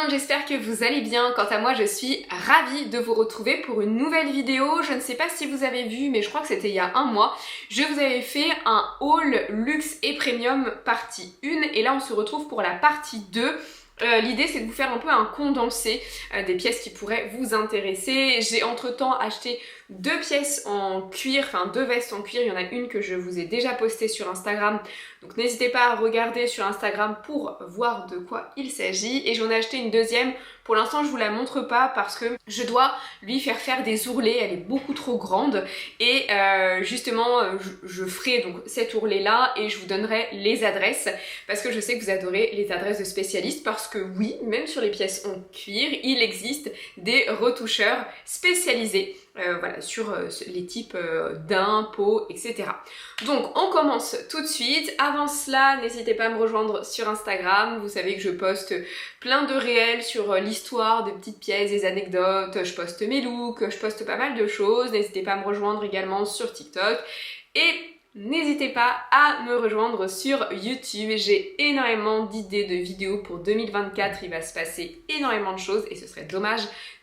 J'espère que vous allez bien. Quant à moi, je suis ravie de vous retrouver pour une nouvelle vidéo. Je ne sais pas si vous avez vu, mais je crois que c'était il y a un mois. Je vous avais fait un haul luxe et premium partie 1 et là on se retrouve pour la partie 2. L'idée c'est de vous faire un peu un condensé des pièces qui pourraient vous intéresser. J'ai entre-temps acheté 2 pièces en cuir, enfin 2 vestes en cuir. Il y en a une que je vous ai déjà postée sur Instagram. Donc n'hésitez pas à regarder sur Instagram pour voir de quoi il s'agit. Et j'en ai acheté une deuxième. Pour l'instant je vous la montre pas parce que je dois lui faire des ourlets. Elle est beaucoup trop grande. Et justement je ferai donc cet ourlet là et je vous donnerai les adresses. Parce que je sais que vous adorez les adresses de spécialistes. Parce que oui, même sur les pièces en cuir, il existe des retoucheurs spécialisés. Voilà, sur les types d'un, peau, etc. Donc on commence tout de suite. Avant cela, n'hésitez pas à me rejoindre sur Instagram. Vous savez que je poste plein de réels sur l'histoire des petites pièces, des anecdotes. Je poste mes looks, je poste pas mal de choses. N'hésitez pas à me rejoindre également sur TikTok. Et n'hésitez pas à me rejoindre sur YouTube. J'ai énormément d'idées de vidéos pour 2024. Il va se passer énormément de choses et ce serait dommage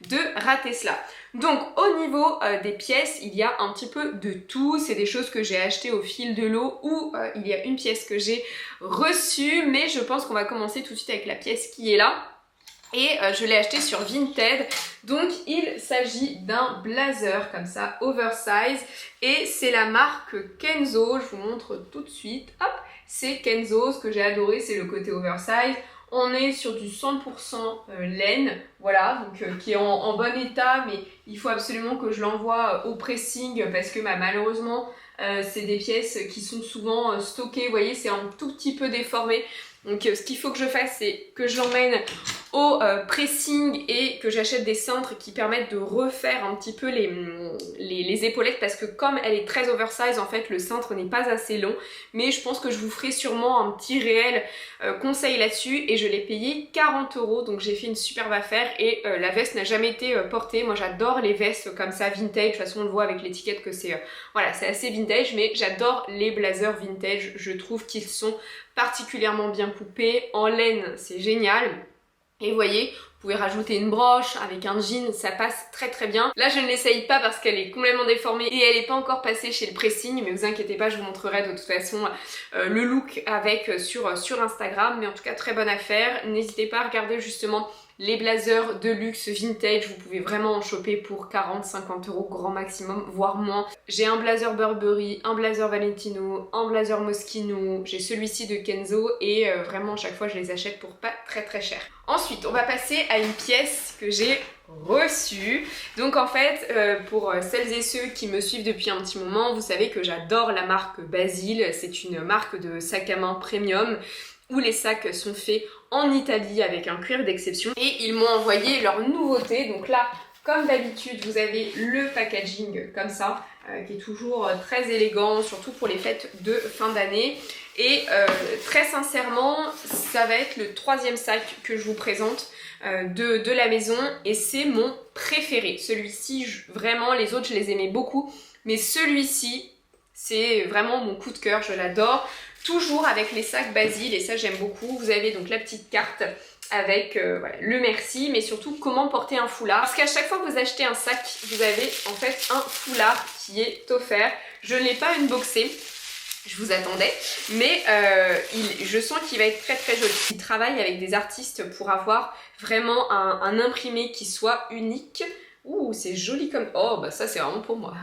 de rater cela. Donc au niveau des pièces, il y a un petit peu de tout. C'est des choses que j'ai achetées au fil de l'eau ou il y a une pièce que j'ai reçue. Mais je pense qu'on va commencer tout de suite avec la pièce qui est là. Et je l'ai acheté sur Vinted. Donc il s'agit d'un blazer comme ça, oversize. Et c'est la marque Kenzo. Je vous montre tout de suite. Hop, c'est Kenzo. Ce que j'ai adoré, c'est le côté oversize. On est sur du 100% laine, voilà, donc qui est en bon état, mais il faut absolument que je l'envoie au pressing parce que malheureusement, c'est des pièces qui sont souvent stockées. Vous voyez, c'est un tout petit peu déformé. Donc ce qu'il faut que je fasse, c'est que je l'emmène au pressing et que j'achète des cintres qui permettent de refaire un petit peu les épaulettes parce que comme elle est très oversize, en fait le cintre n'est pas assez long, mais je pense que je vous ferai sûrement un petit réel conseil là-dessus et je l'ai payé 40 €, donc j'ai fait une superbe affaire et la veste n'a jamais été portée. Moi j'adore les vestes comme ça vintage, de toute façon on le voit avec l'étiquette que c'est voilà, c'est assez vintage, mais j'adore les blazers vintage, je trouve qu'ils sont particulièrement bien coupés, en laine c'est génial. Et vous voyez, vous pouvez rajouter une broche avec un jean, ça passe très très bien. Là je ne l'essaye pas parce qu'elle est complètement déformée et elle n'est pas encore passée chez le pressing, mais vous inquiétez pas, je vous montrerai de toute façon le look avec sur Instagram. Mais en tout cas très bonne affaire. N'hésitez pas à regarder justement les blazers de luxe vintage, vous pouvez vraiment en choper pour 40-50 € grand maximum, voire moins. J'ai un blazer Burberry, un blazer Valentino, un blazer Moschino, j'ai celui-ci de Kenzo et vraiment à chaque fois je les achète pour pas très très cher. Ensuite on va passer à une pièce que j'ai reçue. Donc en fait pour celles et ceux qui me suivent depuis un petit moment, vous savez que j'adore la marque Basile, c'est une marque de sac à main premium où les sacs sont faits en Italie avec un cuir d'exception et ils m'ont envoyé leur nouveauté. Donc là, comme d'habitude, vous avez le packaging comme ça qui est toujours très élégant, surtout pour les fêtes de fin d'année. Et très sincèrement, ça va être le 3e sac que je vous présente de la maison et c'est mon préféré. Celui-ci, vraiment, les autres je les aimais beaucoup, mais celui-ci, c'est vraiment mon coup de cœur, je l'adore. Toujours avec les sacs Basile et ça j'aime beaucoup. Vous avez donc la petite carte avec voilà, le merci, mais surtout comment porter un foulard. Parce qu'à chaque fois que vous achetez un sac, vous avez en fait un foulard qui est offert. Je ne l'ai pas unboxé, je vous attendais, mais je sens qu'il va être très très joli. Il travaille avec des artistes pour avoir vraiment un imprimé qui soit unique. Ouh, c'est joli comme... Oh, bah ça c'est vraiment pour moi.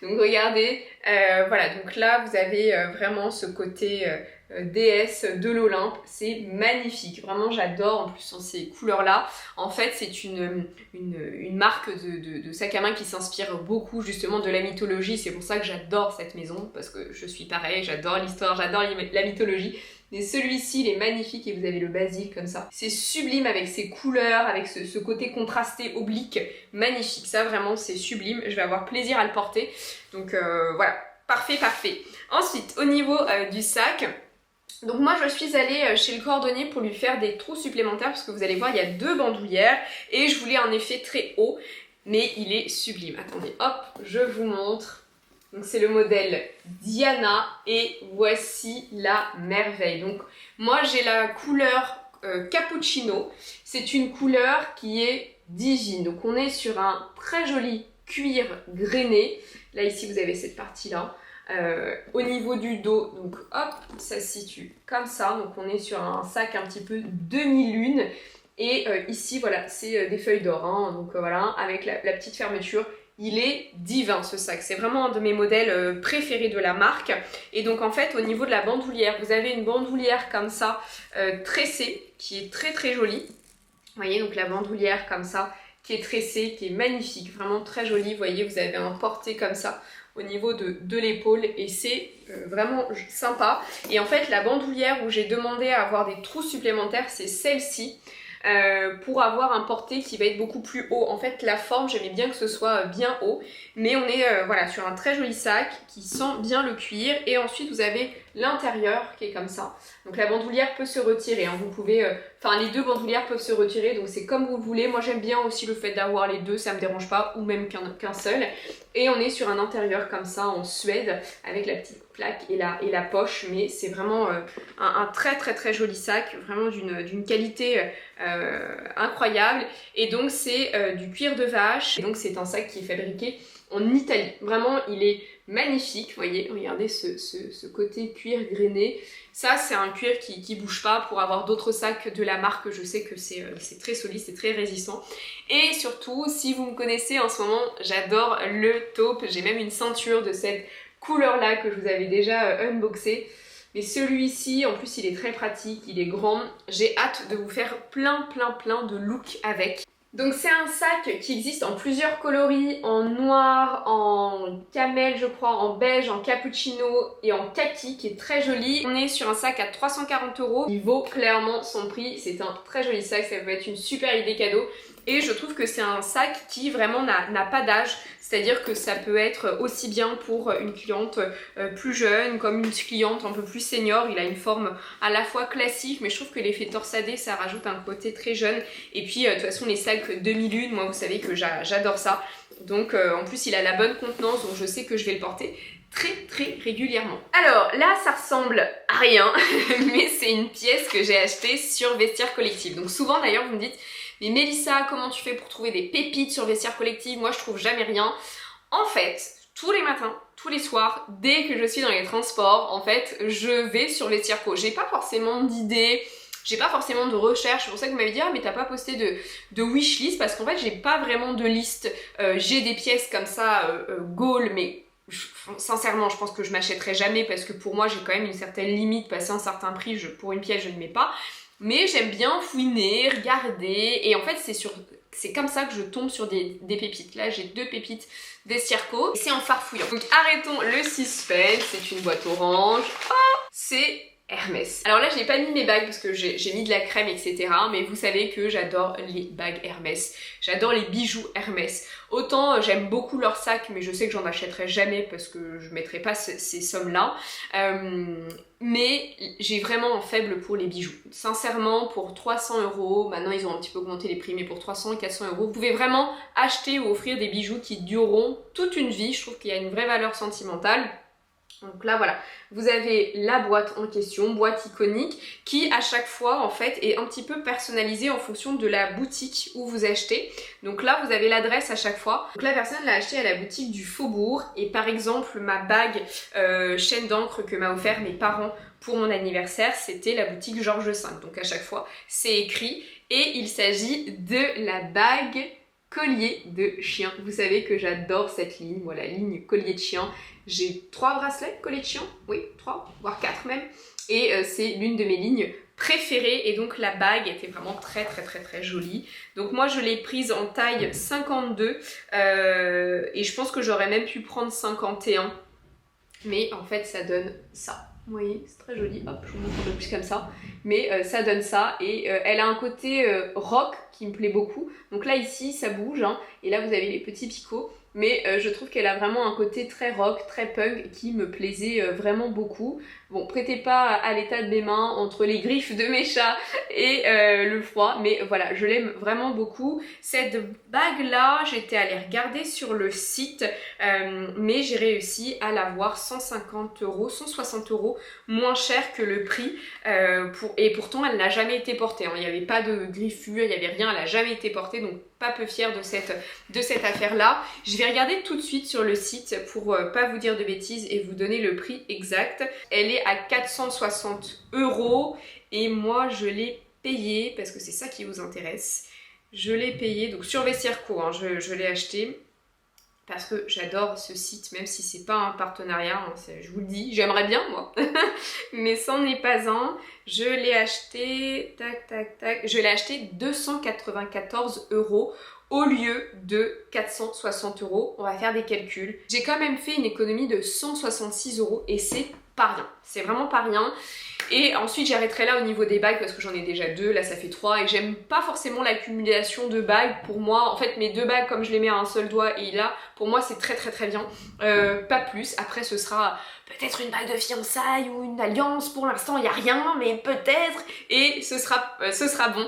Donc regardez, voilà, donc là vous avez vraiment ce côté déesse de l'Olympe. C'est magnifique, vraiment j'adore en plus en ces couleurs-là. En fait c'est une marque de sac à main qui s'inspire beaucoup justement de la mythologie. C'est pour ça que j'adore cette maison, parce que je suis pareil, j'adore l'histoire, j'adore la mythologie. Mais celui-ci, il est magnifique et vous avez le basile comme ça. C'est sublime avec ses couleurs, avec ce côté contrasté, oblique, magnifique. Ça, vraiment, c'est sublime. Je vais avoir plaisir à le porter. Donc voilà, parfait, parfait. Ensuite, au niveau du sac, Donc moi je suis allée chez le cordonnier pour lui faire des trous supplémentaires parce que vous allez voir il y a 2 bandoulières et je voulais un effet très haut mais il est sublime. Attendez, hop, je vous montre. Donc c'est le modèle Diana et voici la merveille. Donc moi j'ai la couleur cappuccino, c'est une couleur qui est divine. Donc on est sur un très joli cuir grainé. Là ici vous avez cette partie là. Au niveau du dos, donc hop, ça se situe comme ça, donc on est sur un sac un petit peu demi-lune et ici voilà, c'est des feuilles d'or, hein, donc voilà, avec la petite fermeture. Il est divin ce sac, c'est vraiment un de mes modèles préférés de la marque. Et donc en fait au niveau de la bandoulière, vous avez une bandoulière comme ça tressée qui est très très jolie. Vous voyez donc la bandoulière comme ça qui est tressée, qui est magnifique, vraiment très jolie. Vous voyez vous avez un porté comme ça au niveau de l'épaule et c'est vraiment sympa. Et en fait la bandoulière où j'ai demandé à avoir des trous supplémentaires c'est celle-ci. Pour avoir un porté qui va être beaucoup plus haut. En fait la forme j'aimais bien que ce soit bien haut mais on est voilà, sur un très joli sac qui sent bien le cuir et ensuite vous avez l'intérieur qui est comme ça. Donc la bandoulière peut se retirer, hein. Vous pouvez, enfin les 2 bandoulières peuvent se retirer donc c'est comme vous voulez. Moi j'aime bien aussi le fait d'avoir les 2, ça me dérange pas ou même qu'un seul. Et on est sur un intérieur comme ça en Suède avec la petite plaque et la poche mais c'est vraiment un très très très joli sac, vraiment d'une qualité incroyable et donc c'est du cuir de vache et donc c'est un sac qui est fabriqué en Italie. Vraiment il est magnifique, vous voyez, regardez ce côté cuir grainé. Ça c'est un cuir qui bouge pas. Pour avoir d'autres sacs de la marque, je sais que c'est très solide, c'est très résistant. Et surtout, si vous me connaissez en ce moment, j'adore le taupe. J'ai même une ceinture de cette couleur là que je vous avais déjà unboxé. Mais celui-ci, en plus il est très pratique, il est grand. J'ai hâte de vous faire plein de looks avec. Donc c'est un sac qui existe en plusieurs coloris, en noir, en camel je crois, en beige, en cappuccino et en kaki qui est très joli. On est sur un sac à 340 €, il vaut clairement son prix, c'est un très joli sac, ça peut être une super idée cadeau. Et je trouve que c'est un sac qui vraiment n'a pas d'âge, c'est-à-dire que ça peut être aussi bien pour une cliente plus jeune comme une cliente un peu plus senior. Il a une forme à la fois classique mais je trouve que l'effet torsadé ça rajoute un côté très jeune. Et puis de toute façon les sacs demi-lune, moi vous savez que j'adore ça. Donc en plus il a la bonne contenance donc je sais que je vais le porter très régulièrement. Alors là ça ressemble à rien mais c'est une pièce que j'ai achetée sur Vestiaire Collective. Donc souvent d'ailleurs vous me dites mais Mélissa, comment tu fais pour trouver des pépites sur Vestiaire Collective? Moi je trouve jamais rien. En fait, tous les matins, tous les soirs, dès que je suis dans les transports, en fait, je vais sur Vestiaire Co. J'ai pas forcément d'idées, j'ai pas forcément de recherche. C'est pour ça que vous m'avez dit ah mais t'as pas posté de wishlist parce qu'en fait j'ai pas vraiment de liste. J'ai des pièces comme ça, goal, mais sincèrement je pense que je m'achèterai jamais parce que pour moi j'ai quand même une certaine limite, passer un certain prix, pour une pièce je ne mets pas. Mais j'aime bien fouiner, regarder et en fait c'est comme ça que je tombe sur des pépites. Là j'ai 2 pépites Vestiaire Co. C'est en farfouillant. Donc arrêtons le suspense, c'est une boîte orange. Oh, c'est Hermès. Alors là, je n'ai pas mis mes bagues parce que j'ai mis de la crème, etc. Mais vous savez que j'adore les bagues Hermès. J'adore les bijoux Hermès. Autant j'aime beaucoup leurs sacs, mais je sais que j'en achèterai jamais parce que je ne mettrai pas ces sommes-là. Mais j'ai vraiment un faible pour les bijoux. Sincèrement, pour 300 €, maintenant ils ont un petit peu augmenté les prix, mais pour 300 et 400 €, vous pouvez vraiment acheter ou offrir des bijoux qui dureront toute une vie. Je trouve qu'il y a une vraie valeur sentimentale. Donc là voilà, vous avez la boîte en question, boîte iconique, qui à chaque fois en fait est un petit peu personnalisée en fonction de la boutique où vous achetez. Donc là vous avez l'adresse à chaque fois. Donc la personne l'a acheté à la boutique du Faubourg et par exemple ma bague chaîne d'encre que m'a offert mes parents pour mon anniversaire, c'était la boutique Georges V. Donc à chaque fois c'est écrit et il s'agit de la bague collier de chien. Vous savez que j'adore cette ligne, voilà, ligne collier de chien. J'ai 3 bracelets collier de chien, oui, 3, voire 4 même. Et c'est l'une de mes lignes préférées. Et donc la bague était vraiment très jolie. Donc moi je l'ai prise en taille 52 et je pense que j'aurais même pu prendre 51. Mais en fait ça donne ça. Vous voyez, c'est très joli, hop, je vous montre un peu plus comme ça, mais ça donne ça, et elle a un côté rock qui me plaît beaucoup, donc là ici ça bouge, hein, et là vous avez les petits picots, mais je trouve qu'elle a vraiment un côté très rock, très punk, qui me plaisait vraiment beaucoup, Bon, prêtez pas à l'état de mes mains entre les griffes de mes chats et le froid, mais voilà, je l'aime vraiment beaucoup. Cette bague-là, j'étais allée regarder sur le site, mais j'ai réussi à l'avoir 150 €, 160 € moins cher que le prix, et pourtant elle n'a jamais été portée, hein. Il n'y avait pas de griffure, il n'y avait rien, elle n'a jamais été portée, donc pas peu fière de cette affaire-là. Je vais regarder tout de suite sur le site pour pas vous dire de bêtises et vous donner le prix exact. Elle est à 460 € et moi je l'ai payée, parce que c'est ça qui vous intéresse, je l'ai payée, donc sur Vestiaire Co, hein, je l'ai acheté. Parce que j'adore ce site, même si c'est pas un partenariat, hein, je vous le dis, j'aimerais bien moi, mais c'en est pas un. Je l'ai acheté, je l'ai acheté 294 € au lieu de 460 €. On va faire des calculs. J'ai quand même fait une économie de 166 € et c'est pas rien, c'est vraiment pas rien. Et ensuite j'arrêterai là au niveau des bagues parce que j'en ai déjà 2, là ça fait 3 et j'aime pas forcément l'accumulation de bagues. Pour moi, en fait mes 2 bagues comme je les mets à un seul doigt et là, pour moi c'est très bien, pas plus. Après ce sera peut-être une bague de fiançailles ou une alliance, pour l'instant il n'y a rien, mais peut-être, et ce sera bon.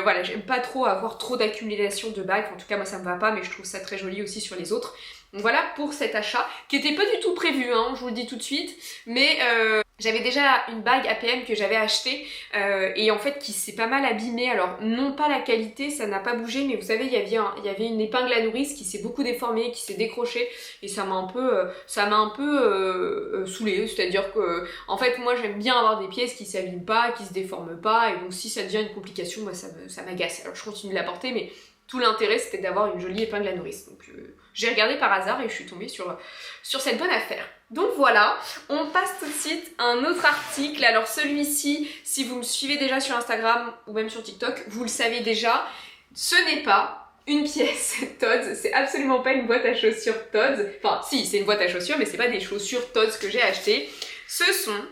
Voilà, j'aime pas trop avoir trop d'accumulation de bagues, en tout cas moi ça me va pas, mais je trouve ça très joli aussi sur les autres. Donc voilà pour cet achat, qui était pas du tout prévu, hein, je vous le dis tout de suite, mais j'avais déjà une bague APM que j'avais achetée et en fait qui s'est pas mal abîmée. Alors non pas la qualité, ça n'a pas bougé, mais vous savez il y avait une épingle à nourrice qui s'est beaucoup déformée, qui s'est décrochée et ça m'a un peu saoulée. C'est-à-dire que en fait moi j'aime bien avoir des pièces qui s'abîment pas, qui se déforment pas, et donc si ça devient une complication, moi ça m'agace. Alors je continue de la porter, mais tout l'intérêt c'était d'avoir une jolie épingle à nourrice. Donc j'ai regardé par hasard et je suis tombée sur cette bonne affaire. Donc voilà, on passe tout de suite à un autre article. Alors celui-ci, si vous me suivez déjà sur Instagram ou même sur TikTok, vous le savez déjà, ce n'est pas une pièce Tod's, c'est absolument pas une boîte à chaussures Tod's. Enfin si, c'est une boîte à chaussures, mais c'est pas des chaussures Tod's que j'ai achetées. Ce sont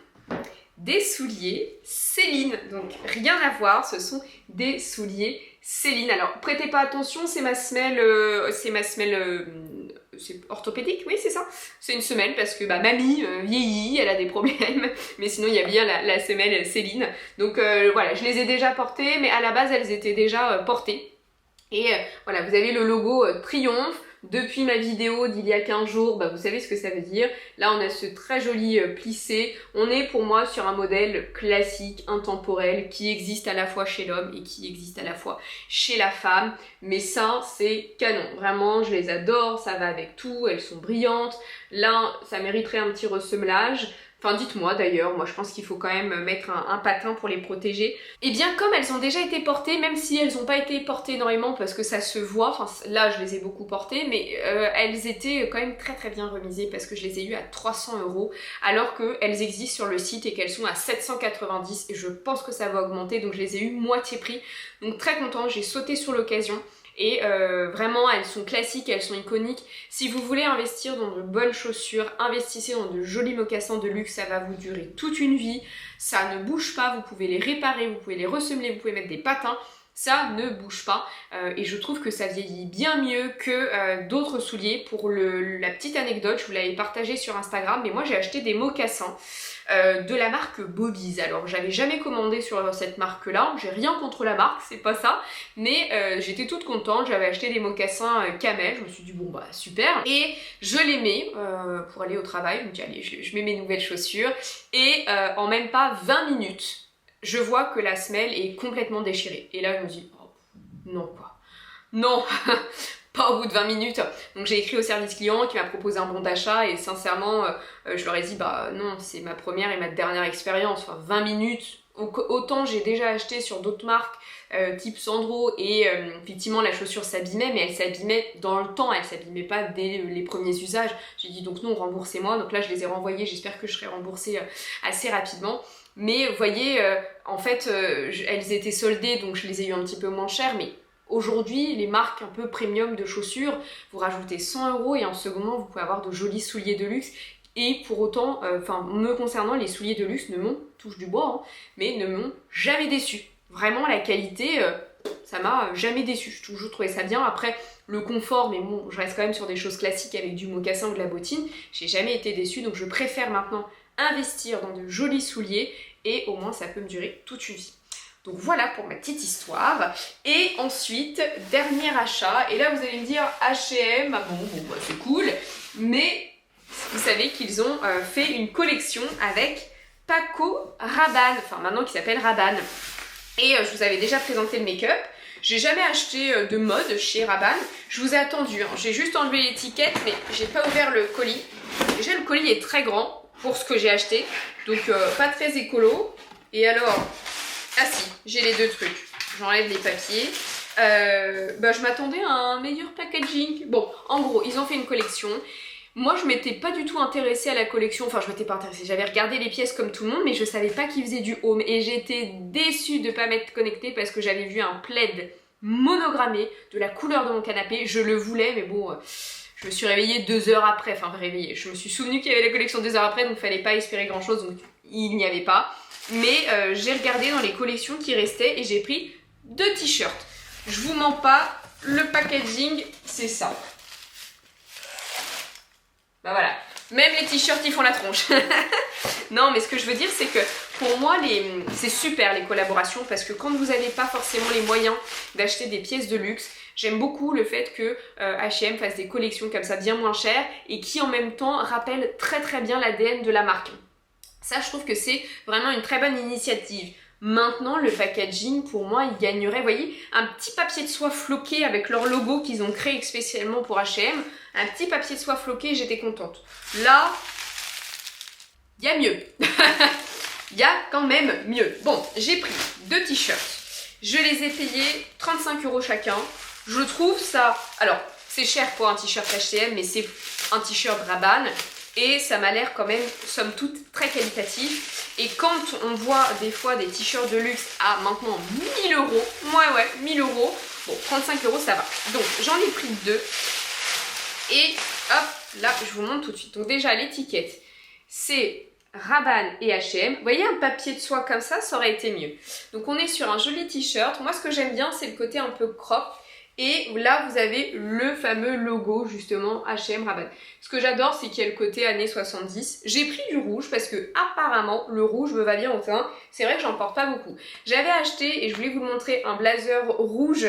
des souliers Céline, donc rien à voir, ce sont des souliers Céline. Alors prêtez pas attention, c'est ma semelle, c'est orthopédique, oui c'est ça. C'est une semelle parce que mamie vieillit, elle a des problèmes, mais sinon il y a bien la semelle Céline. Donc voilà, je les ai déjà portées, mais à la base elles étaient déjà portées. Et voilà, vous avez le logo Triomphe. Depuis ma vidéo d'il y a 15 jours, vous savez ce que ça veut dire. Là, on a ce très joli plissé. On est pour moi sur un modèle classique, intemporel, qui existe à la fois chez l'homme et qui existe à la fois chez la femme. Mais ça, c'est canon. Vraiment, je les adore, ça va avec tout, elles sont brillantes. Là, ça mériterait un petit ressemelage. Enfin, dites-moi d'ailleurs, moi je pense qu'il faut quand même mettre un patin pour les protéger. Et bien comme elles ont déjà été portées, même si elles n'ont pas été portées énormément parce que ça se voit, enfin là je les ai beaucoup portées, mais elles étaient quand même très bien remisées parce que je les ai eues à 300 € alors qu'elles existent sur le site et qu'elles sont à 790 et je pense que ça va augmenter, donc je les ai eues moitié prix. Donc très contente, j'ai sauté sur l'occasion. Et vraiment elles sont classiques, elles sont iconiques. Si vous voulez investir dans de bonnes chaussures, investissez dans de jolis mocassins de luxe, ça va vous durer toute une vie, ça ne bouge pas, vous pouvez les réparer, vous pouvez les ressemeler, vous pouvez mettre des patins, ça ne bouge pas et je trouve que ça vieillit bien mieux que d'autres souliers. Pour la petite anecdote, je vous l'avais partagé sur Instagram, mais moi j'ai acheté des mocassins de la marque Bobby's. Alors j'avais jamais commandé sur cette marque là, j'ai rien contre la marque, c'est pas ça, mais j'étais toute contente, j'avais acheté des mocassins camel, je me suis dit bon super, et je les mets pour aller au travail, je me dis allez je mets mes nouvelles chaussures, et en même pas 20 minutes, je vois que la semelle est complètement déchirée, et là je me dis oh, non quoi, non pas au bout de 20 minutes. Donc j'ai écrit au service client qui m'a proposé un bon d'achat et sincèrement je leur ai dit non, c'est ma première et ma dernière expérience, enfin 20 minutes, autant j'ai déjà acheté sur d'autres marques type Sandro et effectivement la chaussure s'abîmait, mais elle s'abîmait dans le temps, elle s'abîmait pas dès les premiers usages. J'ai dit donc non, remboursez-moi, donc là je les ai renvoyées, j'espère que je serai remboursée assez rapidement. Mais vous voyez, en fait elles étaient soldées donc je les ai eu un petit peu moins chères, mais aujourd'hui, les marques un peu premium de chaussures, vous rajoutez 100 € et en second main, vous pouvez avoir de jolis souliers de luxe. Et pour autant, me concernant, les souliers de luxe ne m'ont, touche du bois, hein, mais ne m'ont jamais déçu. Vraiment, la qualité, ça m'a jamais déçu. J'ai toujours trouvé ça bien. Après, le confort, mais bon, je reste quand même sur des choses classiques avec du mocassin ou de la bottine. J'ai jamais été déçue, donc je préfère maintenant investir dans de jolis souliers et au moins ça peut me durer toute une vie. Donc voilà pour ma petite histoire. Et ensuite, dernier achat, et là vous allez me dire H&M, ah bon bah, c'est cool, mais vous savez qu'ils ont fait une collection avec Paco Rabanne, enfin maintenant qui s'appelle Rabanne. Et je vous avais déjà présenté le make-up. J'ai jamais acheté de mode chez Rabanne. Je vous ai attendu, hein. J'ai juste enlevé l'étiquette, mais j'ai pas ouvert le colis. Déjà le colis est très grand pour ce que j'ai acheté, donc pas très écolo. Et alors, ah si, j'ai les deux trucs. J'enlève les papiers. Bah, je m'attendais à un meilleur packaging. Bon, en gros, ils ont fait une collection. Moi, je m'étais pas du tout intéressée à la collection, enfin je m'étais pas intéressée, j'avais regardé les pièces comme tout le monde, mais je savais pas qu'ils faisaient du home et j'étais déçue de pas m'être connectée parce que j'avais vu un plaid monogrammé de la couleur de mon canapé, je le voulais, mais bon, je me suis réveillée 2 heures après, enfin réveillée, je me suis souvenue qu'il y avait la collection 2 heures après, donc fallait pas espérer grand chose, donc il n'y avait pas, mais j'ai regardé dans les collections qui restaient et j'ai pris 2 t-shirts. Je vous mens pas, le packaging, c'est ça. Bah voilà, même les t-shirts ils font la tronche. Non mais ce que je veux dire c'est que pour moi c'est super les collaborations parce que quand vous n'avez pas forcément les moyens d'acheter des pièces de luxe, j'aime beaucoup le fait que H&M fasse des collections comme ça bien moins chères et qui en même temps rappellent très très bien l'ADN de la marque. Ça je trouve que c'est vraiment une très bonne initiative. Maintenant, le packaging, pour moi, il gagnerait, vous voyez, un petit papier de soie floqué avec leur logo qu'ils ont créé spécialement pour H&M. Un petit papier de soie floqué, j'étais contente. Là, il y a mieux. Il y a quand même mieux. Bon, j'ai pris 2 t-shirts. Je les ai payés 35 € chacun. Je trouve ça... Alors, c'est cher pour un t-shirt H&M, mais c'est un t-shirt Rabanne. Et ça m'a l'air quand même, somme toute, très qualitatif. Et quand on voit des fois des t-shirts de luxe à maintenant 1000 €, ouais, 1000 €, bon, 35 € ça va. Donc j'en ai pris 2. Et hop, là, je vous montre tout de suite. Donc déjà, l'étiquette, c'est Rabanne et H&M. Vous voyez, un papier de soie comme ça aurait été mieux. Donc on est sur un joli t-shirt. Moi, ce que j'aime bien, c'est le côté un peu crop. Et là, vous avez le fameux logo, justement, H&M Rabanne. Ce que j'adore, c'est qu'il y a le côté années 70. J'ai pris du rouge parce que, apparemment, le rouge me va bien au teint. C'est vrai que j'en porte pas beaucoup. J'avais acheté, et je voulais vous montrer, un blazer rouge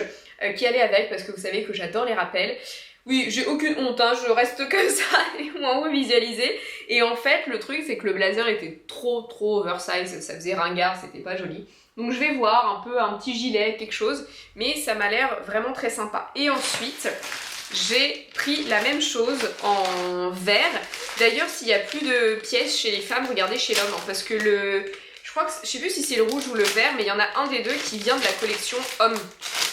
qui allait avec, parce que vous savez que j'adore les rappels. Oui, j'ai aucune honte, hein, je reste comme ça, et moi, vous visualisez. Et en fait, le truc, c'est que le blazer était trop oversize. Ça faisait ringard, c'était pas joli. Donc je vais voir un peu un petit gilet, quelque chose, mais ça m'a l'air vraiment très sympa. Et ensuite, j'ai pris la même chose en vert. D'ailleurs, s'il n'y a plus de pièces chez les femmes, regardez chez l'homme, hein, parce que je crois que, je sais plus si c'est le rouge ou le vert, mais il y en a un des deux qui vient de la collection homme.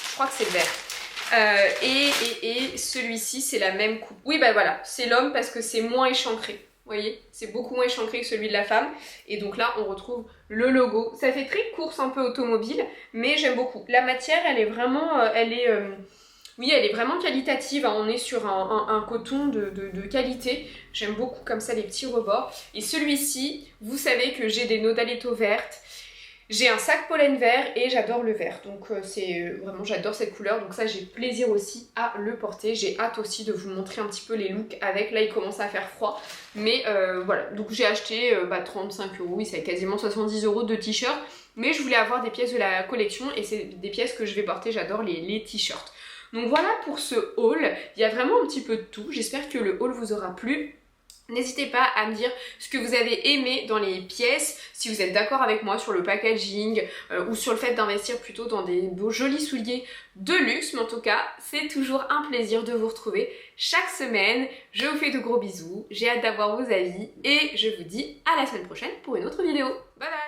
Je crois que c'est le vert. Et celui-ci, c'est la même coupe. Oui, bah voilà, c'est l'homme parce que c'est moins échancré. Vous voyez, c'est beaucoup moins échancré que celui de la femme. Et donc là, on retrouve le logo. Ça fait très course un peu automobile, mais j'aime beaucoup. La matière, elle est vraiment... oui, elle est vraiment qualitative. Hein. On est sur un coton de qualité. J'aime beaucoup comme ça les petits rebords. Et celui-ci, vous savez que j'ai des Nodaletto vertes. J'ai un sac pollen vert et j'adore le vert, donc vraiment j'adore cette couleur, donc ça j'ai plaisir aussi à le porter. J'ai hâte aussi de vous montrer un petit peu les looks avec, là il commence à faire froid, mais voilà, donc j'ai acheté 35 €, oui c'est quasiment 70 € de t-shirt, mais je voulais avoir des pièces de la collection et c'est des pièces que je vais porter, j'adore les t-shirts. Donc voilà pour ce haul, il y a vraiment un petit peu de tout, j'espère que le haul vous aura plu. N'hésitez pas à me dire ce que vous avez aimé dans les pièces, si vous êtes d'accord avec moi sur le packaging ou sur le fait d'investir plutôt dans des beaux jolis souliers de luxe. Mais en tout cas, c'est toujours un plaisir de vous retrouver chaque semaine. Je vous fais de gros bisous, j'ai hâte d'avoir vos avis et je vous dis à la semaine prochaine pour une autre vidéo. Bye bye!